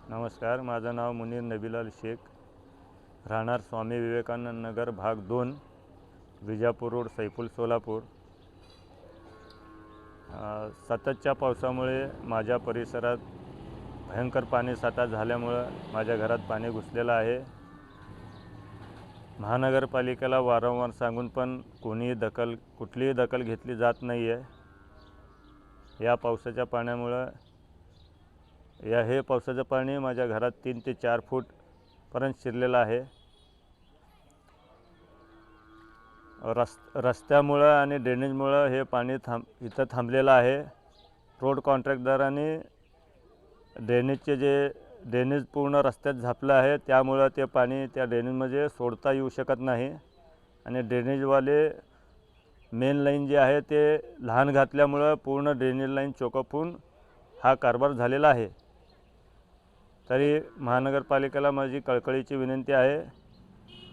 नमस्कार, माझं नाव मुनीर नबीलाल शेख, राहणार स्वामी विवेकानंद नगर भाग 2, विजापूर रोड, सैफुल, सोलापूर। सततच्या पावसामुळे माझ्या परिसरात भयंकर पाणीसाठा झाल्यामुळं माझ्या घरात पाणी घुसलेलं आहे। महानगरपालिकेला वारंवार सांगून पण कुठलीही दखल घेतली जात नाही आहे। या पावसाच्या पाण्यामुळं हे पावसाचं पाणी माझ्या घरात 3 ते 4 फूटपर्यंत शिरलेलं आहे। रस्त्यामुळं आणि ड्रेनेजमुळं हे पाणी इथं थांबलेलं आहे। रोड कॉन्ट्रॅक्टदारांनी ड्रेनेज पूर्ण रस्त्यात झापलं आहे, त्यामुळं ते पाणी त्या ड्रेनेजमध्ये सोडता येऊ शकत नाही आणि ड्रेनेजवाले मेन लाईन जे आहे ते लहान घातल्यामुळं पूर्ण ड्रेनेज लाईन चोकअप होऊन हा कारभार झालेला आहे। तरी महानगरपालिकेला माझी कळकळीची विनंती आहे,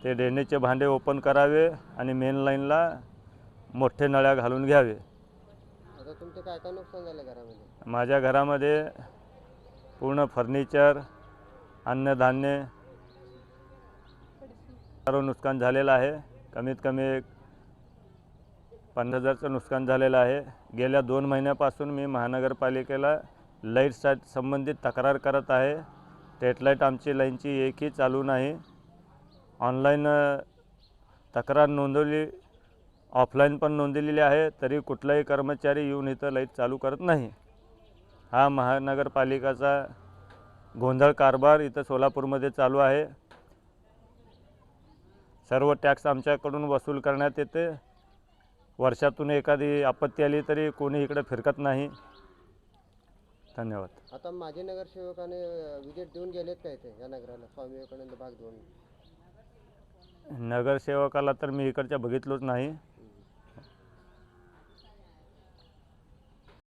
ते ड्रेनेजचे भांडे ओपन करावे आणि मेन लाईनला मोठे नळ्या घालून घ्यावे। आता तुमचं काय काय नुकसान झालं घरामध्ये? माझ्या घरामध्ये पूर्ण फर्निचर, अन्नधान्य सर्व नुकसान झालेलं आहे। कमीत कमी 50,000चं नुकसान झालेलं आहे। गेल्या 2 महिन्यापासून मी महानगरपालिकेला लाईटसाठी संबंधित तक्रार करत आहे। स्ट्रीट लाईट आमची लाईनची एकही चालू नाही। ऑनलाईन तक्रार नोंदवली, ऑफलाईन पण नोंदवलेली आहे, तरी कुठलाही कर्मचारी येऊन इथं लाईट चालू करत नाही। हा महानगरपालिकेचा गोंधळ कारभार इथं सोलापूरमध्ये चालू आहे। सर्व टॅक्स आमच्याकडून वसूल करण्यात येते। वर्षातून एखादी आपत्ती आली तरी कोणी इकडे फिरकत नाही। धन्यवाद। आता माझे नगरसेवकाने विजिट देऊन गेलेत काय ते या नगराला, स्वामी विवेकानंद भाग 2? नगरसेवकाला तर मी इकडच्या बघितलोच नाही।